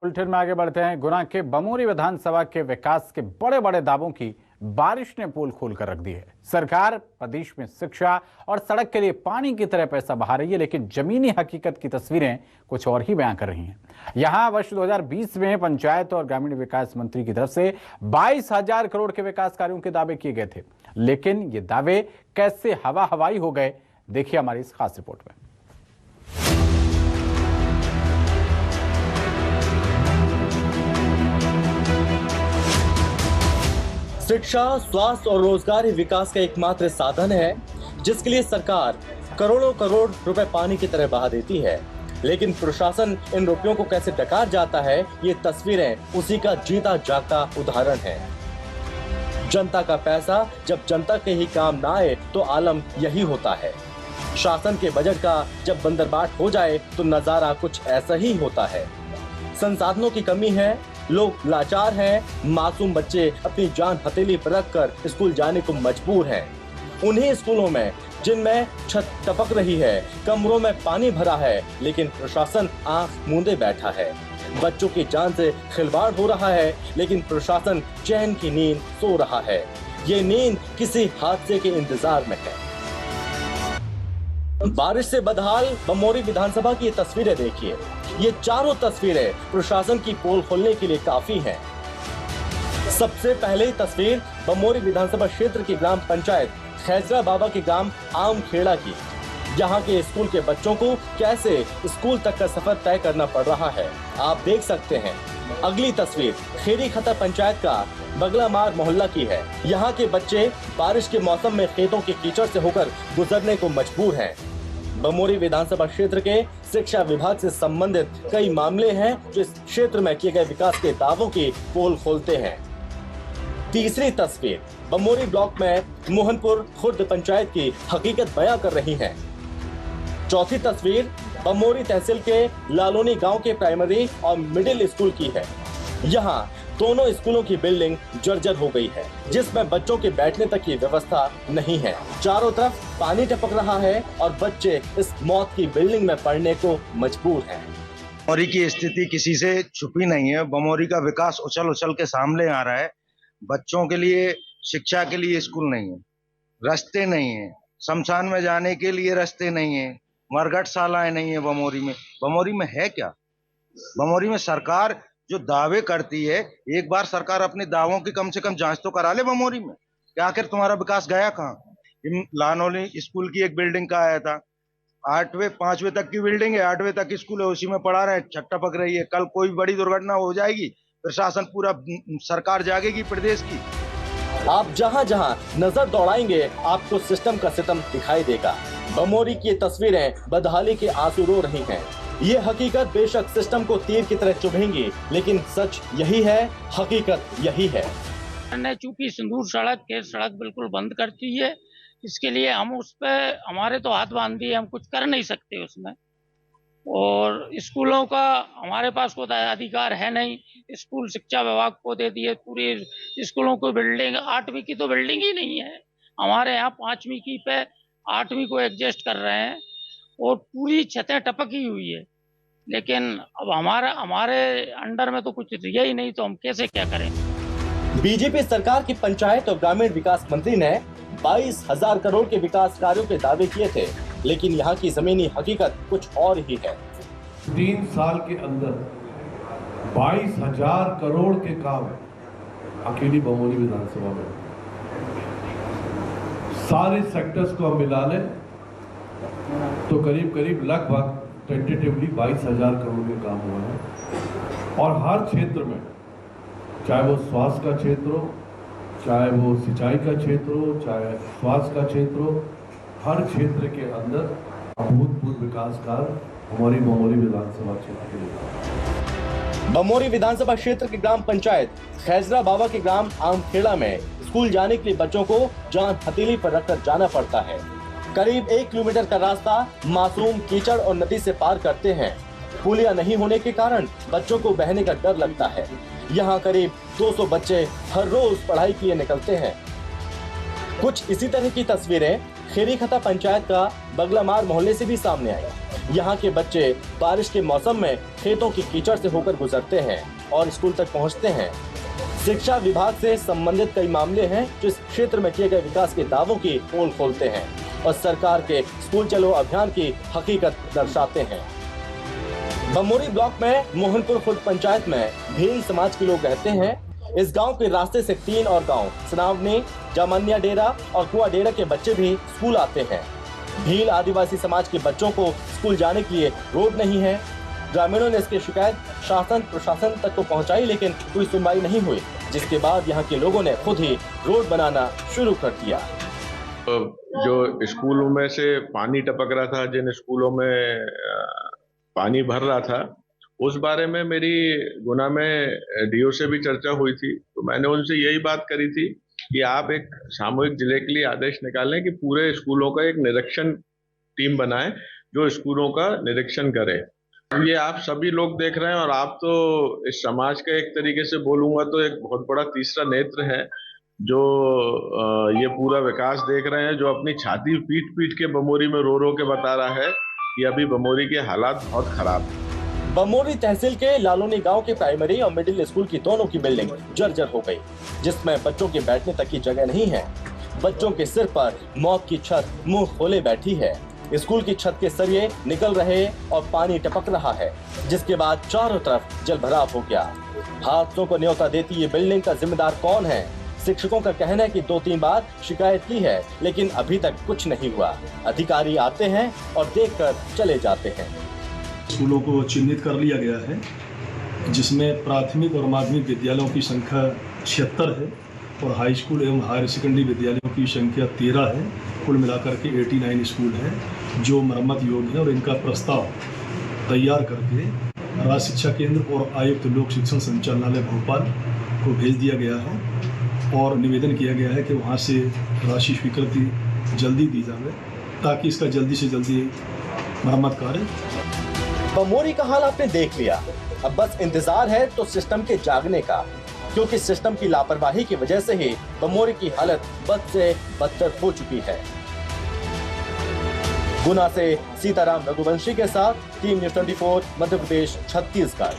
Bulletin में आगे बढ़ते हैं। गुना के बमोरी विधानसभा के विकास के बड़े बड़े दावों की बारिश ने पोल खोल कर रख दी है। सरकार प्रदेश में शिक्षा और सड़क के लिए पानी की तरह पैसा बहा रही है, लेकिन जमीनी हकीकत की तस्वीरें कुछ और ही बयां कर रही हैं। यहां वर्ष 2020 में पंचायत और ग्रामीण विकास मंत्री की तरफ से 22,000 करोड़ के विकास कार्यों के दावे किए गए थे, लेकिन ये दावे कैसे हवा हवाई हो गए, देखिए हमारी इस खास रिपोर्ट में। शिक्षा, स्वास्थ्य और रोजगार ही विकास का एकमात्र साधन है, जिसके लिए सरकार करोड़ों करोड़ रुपए पानी की तरह बहा देती है। लेकिन प्रशासन इन रुपयों को कैसे डकार जाता है, ये तस्वीरें उसी का जीता जागता उदाहरण है। जनता का पैसा जब जनता के ही काम ना आए तो आलम यही होता है। शासन के बजट का जब बंदरबाट हो जाए तो नजारा कुछ ऐसा ही होता है। संसाधनों की कमी है, लोग लाचार हैं, मासूम बच्चे अपनी जान हथेली पर रखकर स्कूल जाने को मजबूर हैं। उन्हीं स्कूलों में जिनमें छत टपक रही है, कमरों में पानी भरा है, लेकिन प्रशासन आंख मूंदे बैठा है। बच्चों की जान से खिलवाड़ हो रहा है, लेकिन प्रशासन चैन की नींद सो रहा है। ये नींद किसी हादसे के इंतजार में है। बारिश से बदहाल बमोरी विधानसभा की ये तस्वीरें देखिए। ये चारों तस्वीरें प्रशासन की पोल खोलने के लिए काफी हैं। सबसे पहले तस्वीर बमोरी विधानसभा क्षेत्र की ग्राम पंचायत खैजरा बाबा के ग्राम आम खेड़ा की, जहां के स्कूल के बच्चों को कैसे स्कूल तक का सफर तय करना पड़ रहा है, आप देख सकते हैं। अगली तस्वीर खेरी खतर पंचायत का बगला मार मोहल्ला की है। यहाँ के बच्चे बारिश के मौसम में खेतों के कीचड़ से होकर गुजरने को मजबूर हैं। बमोरी विधानसभा क्षेत्र के शिक्षा विभाग से संबंधित कई मामले हैं जो इस क्षेत्र में किए गए विकास के दावों की पोल खोलते हैं। तीसरी तस्वीर बमोरी ब्लॉक में मोहनपुर खुर्द पंचायत की हकीकत बयां कर रही है। चौथी तस्वीर बमोरी तहसील के लालोनी गांव के प्राइमरी और मिडिल स्कूल की है। यहाँ दोनों स्कूलों की बिल्डिंग जर्जर हो गई है, जिसमें बच्चों के बैठने तक की व्यवस्था नहीं है। चारों तरफ पानी टपक रहा है और बच्चे इस मौत की बिल्डिंग में पड़ने को मजबूर हैं। बमोरी की स्थिति किसी से छुपी नहीं है। बमोरी का विकास उछल उछल के सामने आ रहा है। बच्चों के लिए शिक्षा के लिए स्कूल नहीं है, रास्ते नहीं है, शमशान में जाने के लिए रास्ते नहीं है, मरघटशालाएं नहीं है। बमोरी में है क्या? बमोरी में सरकार जो दावे करती है, एक बार सरकार अपने दावों की कम से कम जांच तो करा ले। बमोरी में क्या आखिर तुम्हारा विकास गया कहाँ? लानोली स्कूल की एक बिल्डिंग का आया था, 8वीं 5वीं तक की बिल्डिंग है, 8वीं तक स्कूल है, उसी में पढ़ा रहे, छत टपक रही है। कल कोई बड़ी दुर्घटना हो जाएगी, प्रशासन पूरा सरकार जागेगी प्रदेश की। आप जहां जहां नजर दौड़ाएंगे आपको सिस्टम का सितम दिखाई देगा। बमोरी की तस्वीरें बदहाली के आंसू रो रही हैं। ये हकीकत बेशक सिस्टम को तीर की तरह चुभेंगी, लेकिन सच यही है, हकीकत यही है। चूंकि सिंदूर सड़क बिल्कुल बंद कर दी है, इसके लिए हम उस पे हमारे तो हाथ बांध दिए, हम कुछ कर नहीं सकते उसमें। और स्कूलों का हमारे पास कोई अधिकार है नहीं। स्कूल शिक्षा विभाग को दे दिए पूरी स्कूलों को बिल्डिंग। 8वीं की तो बिल्डिंग ही नहीं है हमारे यहाँ। 5वीं की पे 8वीं को एडजस्ट कर रहे हैं और पूरी छतें टपकी हुई है। लेकिन अब हमारे अंडर में तो कुछ रिया ही नहीं, तो हम कैसे क्या करें। बीजेपी सरकार की पंचायत और ग्रामीण विकास मंत्री ने 22,000 करोड़ के विकास कार्यों के दावे किए थे, लेकिन यहाँ की जमीनी हकीकत कुछ और ही है। 3 साल के अंदर 22,000 करोड़ के काम अकेली बमोरी विधानसभा में, सारे सेक्टर्स को हम मिला लें तो करीब लगभग टेंटेटिवली 22,000 करोड़ के काम हुआ है। और हर क्षेत्र में, चाहे वो स्वास्थ्य का क्षेत्र हो, चाहे वो सिंचाई का क्षेत्र हो, चाहे स्वास्थ्य का क्षेत्र हो, हर क्षेत्र के अंदर अभूतपूर्व विकास कार्य हमारी बमोरी विधानसभा क्षेत्र के लिए। बमोरी विधानसभा क्षेत्र की ग्राम पंचायत खैजरा बाबा के ग्राम आमखेड़ा में स्कूल जाने के लिए बच्चों को जान हथेली पर रखकर जाना पड़ता है। करीब 1 किलोमीटर का रास्ता मासूम कीचड़ और नदी से पार करते हैं। पुलिया नहीं होने के कारण बच्चों को बहने का डर लगता है। यहाँ करीब 200 बच्चे हर रोज पढ़ाई के लिए निकलते हैं। कुछ इसी तरह की तस्वीरें खेरीखता पंचायत का बगलामार मोहल्ले से भी सामने आई। यहाँ के बच्चे बारिश के मौसम में खेतों की कीचड़ से होकर गुजरते हैं और स्कूल तक पहुँचते हैं। शिक्षा विभाग से संबंधित कई मामले हैं जो इस क्षेत्र में किए गए विकास के दावों की पोल खोलते हैं और सरकार के स्कूल चलो अभियान की हकीकत दर्शाते हैं। बमोरी ब्लॉक में मोहनपुर खुर्द पंचायत में भील समाज के लोग रहते हैं। इस गांव के रास्ते से 3 और गांव सनावनी, जामनिया डेरा और कुआ डेरा के बच्चे भी स्कूल आते हैं। भील आदिवासी समाज के बच्चों को स्कूल जाने के लिए रोड नहीं है। ग्रामीणों ने इसकी शिकायत शासन प्रशासन तक को पहुंचाई, लेकिन कोई सुनवाई नहीं हुई, जिसके बाद यहाँ के लोगों ने खुद ही रोड बनाना शुरू कर दिया। जो स्कूलों में से पानी टपक रहा था, जिन स्कूलों में पानी भर रहा था, उस बारे में मेरी गुना में डीओ से भी चर्चा हुई थी। तो मैंने उनसे यही बात करी थी कि आप एक सामूहिक जिले के लिए आदेश निकालें कि पूरे स्कूलों का एक निरीक्षण टीम बनाएं जो स्कूलों का निरीक्षण करे। ये आप सभी लोग देख रहे हैं और आप तो इस समाज का एक तरीके से बोलूंगा तो एक बहुत बड़ा तीसरा नेत्र है जो ये पूरा विकास देख रहे हैं, जो अपनी छाती पीट पीट के बमोरी में रो रो के बता रहा है कि अभी बमोरी के हालात बहुत खराब हैं। बमोरी तहसील के लालोनी गांव के प्राइमरी और मिडिल स्कूल की दोनों की बिल्डिंग जर्जर हो गई, जिसमें बच्चों के बैठने तक की जगह नहीं है। बच्चों के सिर पर मौत की छत मुंह खोले बैठी है। स्कूल की छत के सरिये निकल रहे और पानी टपक रहा है, जिसके बाद चारों तरफ जलभराव हो गया। हादसों को न्योता देती ये बिल्डिंग का जिम्मेदार कौन है? शिक्षकों का कहना है कि 2-3 बार शिकायत की है, लेकिन अभी तक कुछ नहीं हुआ। अधिकारी आते हैं और देखकर चले जाते हैं। स्कूलों को चिन्हित कर लिया गया है, जिसमें प्राथमिक और माध्यमिक विद्यालयों की संख्या 76 है और हाई स्कूल एवं हायर सेकेंडरी विद्यालयों की संख्या 13 है। कुल मिलाकर के 89 स्कूल हैं जो मरम्मत योग्य है और इनका प्रस्ताव तैयार करके राज्य शिक्षा केंद्र और आयुक्त लोक शिक्षण संचालनालय भोपाल को भेज दिया गया है और निवेदन किया गया है कि वहाँ से राशि स्वीकृति जल्दी दी जाए ताकि इसका जल्दी से जल्दी मरम्मत कार्य। बमोरी का हाल आपने देख लिया, अब बस इंतजार है तो सिस्टम के जागने का, क्योंकि सिस्टम की लापरवाही की वजह से ही बमोरी की हालत बद से बदतर हो चुकी है। गुना से सीताराम रघुवंशी के साथ टीम न्यूज़ 24 मध्य प्रदेश छत्तीसगढ़।